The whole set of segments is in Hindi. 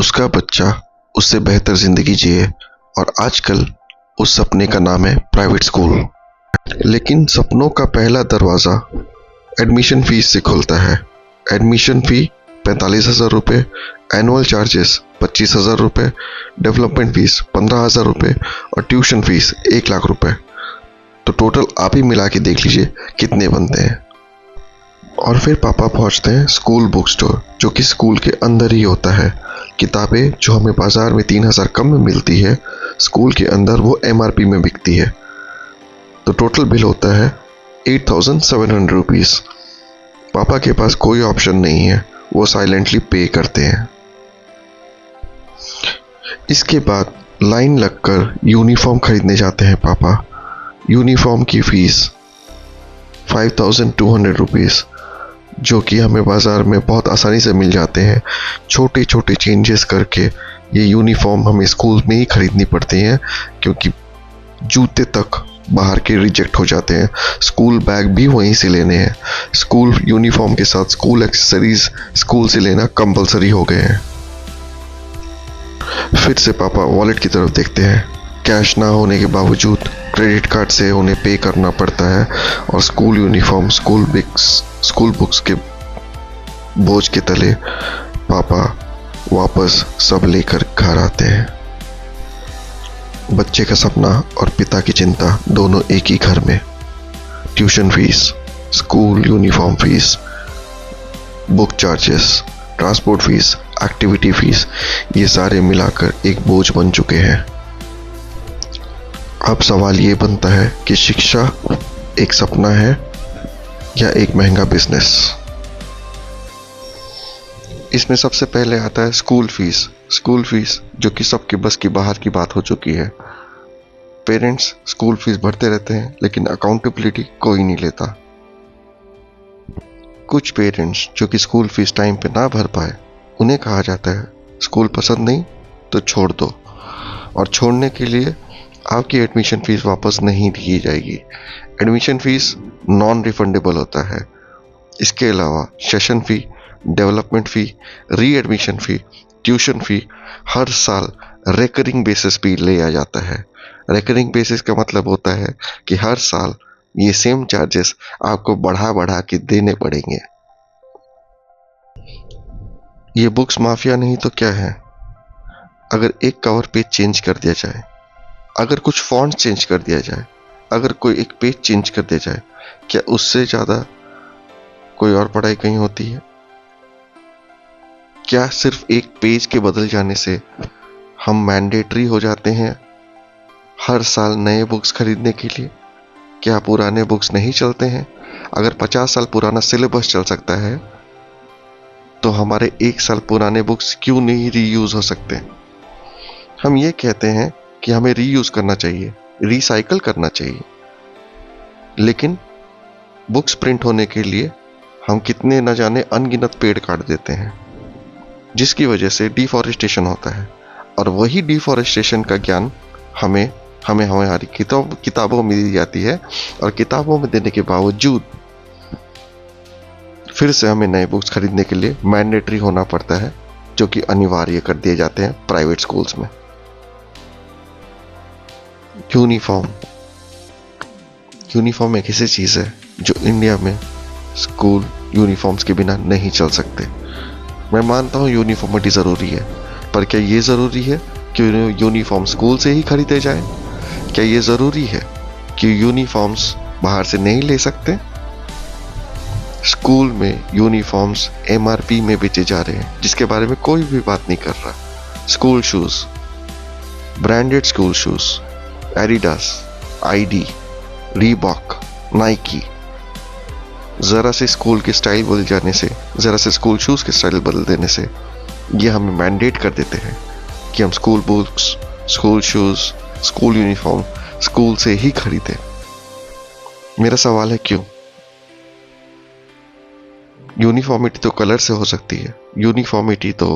उसका बच्चा उससे बेहतर जिंदगी जिए और आजकल उस सपने का नाम है प्राइवेट स्कूल। लेकिन सपनों का पहला दरवाज़ा एडमिशन फीस से खुलता है। एडमिशन फ़ी 45,000 रुपये, एनुअल चार्जेस 25,000 रुपये, डेवलपमेंट फीस 15,000 रुपये और ट्यूशन फीस 1,00,000 रुपये। तो टोटल आप ही मिला के देख लीजिए कितने बनते हैं। और फिर पापा पहुंचते हैं स्कूल बुक स्टोर, जो कि स्कूल के अंदर ही होता है। किताबें जो हमें बाज़ार में 3,000 कम में मिलती है, स्कूल के अंदर वो MRP में बिकती है। तो टोटल बिल होता है 8,700 रुपीज़। पापा के पास कोई ऑप्शन नहीं है, वो साइलेंटली पे करते हैं। इसके बाद लाइन लगकर यूनिफॉर्म खरीदने जाते हैं पापा। यूनिफॉर्म की फ़ीस 5,200 रुपीज़, जो कि हमें बाज़ार में बहुत आसानी से मिल जाते हैं। छोटे छोटे चेंजेस करके ये यूनिफॉर्म हमें स्कूल में ही खरीदनी पड़ती हैं, क्योंकि जूते तक बाहर के रिजेक्ट हो जाते हैं। स्कूल बैग भी वहीं से लेने हैं। स्कूल यूनिफॉर्म के साथ स्कूल एक्सेसरीज स्कूल से लेना कंपलसरी हो गए हैं। फिर से पापा वॉलेट की तरफ देखते हैं। कैश ना होने के बावजूद क्रेडिट कार्ड से उन्हें पे करना पड़ता है और स्कूल यूनिफॉर्म, स्कूल बुक्स के बोझ के तले पापा वापस सब लेकर घर आते हैं। बच्चे का सपना और पिता की चिंता दोनों एक ही घर में। Tuition fees, school uniform fees, book charges, transport fees, activity fees, ये सारे मिलाकर एक बोझ बन चुके हैं। अब सवाल ये बनता है कि शिक्षा एक सपना है या एक महंगा बिजनेस। इसमें सबसे पहले आता है स्कूल फीस, जो कि सबके बस की बाहर की बात हो चुकी है। पेरेंट्स स्कूल फीस भरते रहते हैं, लेकिन अकाउंटेबिलिटी कोई नहीं लेता। कुछ पेरेंट्स जो कि स्कूल फीस टाइम पे ना भर पाए, उन्हें कहा जाता है स्कूल पसंद नहीं तो छोड़ दो, और छोड़ने के लिए आपकी एडमिशन फीस वापस नहीं दी जाएगी। एडमिशन फीस नॉन रिफंडेबल होता है। इसके अलावा सेशन फ़ी, डेवलपमेंट फ़ी, री एडमिशन फ़ी, ट्यूशन फ़ी हर साल रेकरिंग बेसिस पे लिया जाता है। रेकरिंग बेसिस का मतलब होता है कि हर साल ये सेम चार्जेस आपको बढ़ा बढ़ा के देने पड़ेंगे। ये बुक्स माफिया नहीं तो क्या है? अगर एक कवर पेज चेंज कर दिया जाए, अगर कुछ फॉन्ट चेंज कर दिया जाए, अगर कोई एक पेज चेंज कर दिया जाए, क्या उससे ज़्यादा कोई और पढ़ाई कहीं होती है? क्या सिर्फ एक पेज के बदल जाने से हम मैंडेटरी हो जाते हैं हर साल नए बुक्स खरीदने के लिए? क्या पुराने बुक्स नहीं चलते हैं? अगर 50 साल पुराना सिलेबस चल सकता है, तो हमारे 1 साल पुराने बुक्स क्यों नहीं रीयूज हो सकते? हम ये कहते हैं कि हमें रीयूज करना चाहिए, रिसाइकल करना चाहिए, लेकिन बुक्स प्रिंट होने के लिए हम कितने न जाने अनगिनत पेड़ काट देते हैं, जिसकी वजह से डिफॉरेस्टेशन होता है। और वही डिफॉरेस्टेशन का ज्ञान हमें हमारी किताबों में दी जाती है, और किताबों में देने के बावजूद फिर से हमें नए बुक्स खरीदने के लिए मैंडेटरी होना पड़ता है, जो कि अनिवार्य कर दिए जाते हैं प्राइवेट स्कूल्स में। यूनिफॉर्म एक ऐसी चीज़ है जो इंडिया में स्कूल यूनिफॉर्म्स के बिना नहीं चल सकते। मैं मानता हूँ यूनिफॉर्मिटी ज़रूरी है, पर क्या ये ज़रूरी है कि यूनिफॉर्म स्कूल से ही खरीदे जाए? क्या ये ज़रूरी है कि यूनिफॉर्म्स बाहर से नहीं ले सकते? स्कूल में यूनिफॉर्म्स MRP में बेचे जा रहे हैं, जिसके बारे में कोई भी बात नहीं कर रहा। School shoes, branded school shoes, Adidas, ID, Reebok, Nike, ज़रा से स्कूल के स्टाइल बदल जाने से, ज़रा से स्कूल शूज़ के स्टाइल बदल देने से ये हमें मैंडेट कर देते हैं कि हम school books, school shoes, school uniform school से ही खरीदें। मेरा सवाल है क्यों? यूनिफॉर्मिटी तो कलर से हो सकती है, यूनिफॉर्मिटी तो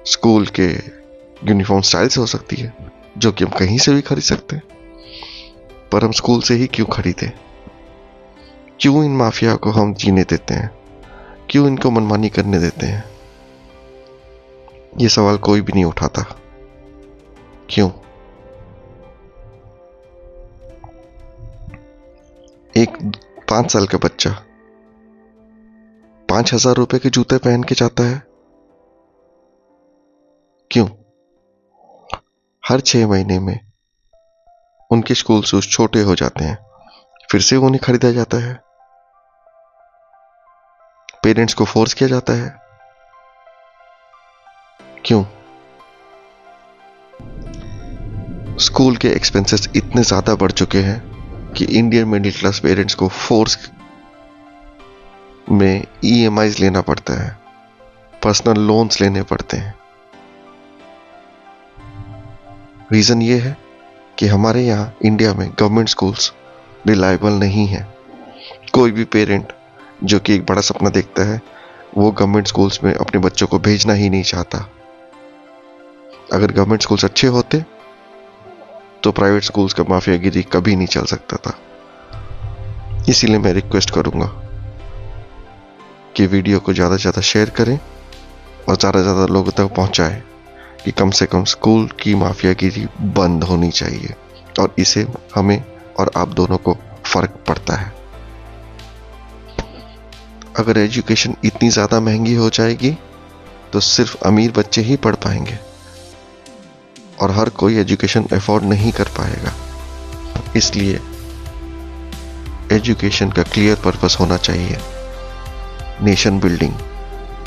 स्कूल के यूनिफॉर्म स्टाइल से हो सकती है, जो कि हम कहीं से भी खरीद सकते हैं, पर हम स्कूल से ही क्यों खरीदें? क्यों इन माफिया को हम जीने देते हैं? क्यों इनको मनमानी करने देते हैं? ये सवाल कोई भी नहीं उठाता। क्यों? एक 5 साल का बच्चा 5,000 रुपए के जूते पहन के जाता है। क्यों? हर 6 महीने में उनके स्कूल शूज छोटे हो जाते हैं, फिर से उन्हें खरीदा जाता है। पेरेंट्स को फोर्स किया जाता है। क्यों? स्कूल के एक्सपेंसेस इतने ज्यादा बढ़ चुके हैं कि इंडियन मिडिल क्लास पेरेंट्स को फोर्स में EMIs लेना पड़ता है, पर्सनल लोन्स लेने पड़ते हैं। रीजन ये है कि हमारे यहाँ इंडिया में गवर्नमेंट स्कूल्स रिलायबल नहीं है। कोई भी पेरेंट जो कि एक बड़ा सपना देखता है, वो गवर्नमेंट स्कूल्स में अपने बच्चों को भेजना ही नहीं चाहता। अगर गवर्नमेंट स्कूल्स अच्छे होते तो प्राइवेट स्कूल्स का माफियागिरी कभी नहीं चल सकता था। इसीलिए मैं रिक्वेस्ट करूंगा कि वीडियो को ज़्यादा से ज़्यादा शेयर करें और ज़्यादा से ज़्यादा लोगों तक पहुंचाएं कि कम से कम स्कूल की माफियागिरी बंद होनी चाहिए, और इसे हमें और आप दोनों को फर्क पड़ता है। अगर एजुकेशन इतनी ज़्यादा महंगी हो जाएगी तो सिर्फ अमीर बच्चे ही पढ़ पाएंगे और हर कोई एजुकेशन अफोर्ड नहीं कर पाएगा। इसलिए एजुकेशन का क्लियर पर्पस होना चाहिए, नेशन बिल्डिंग।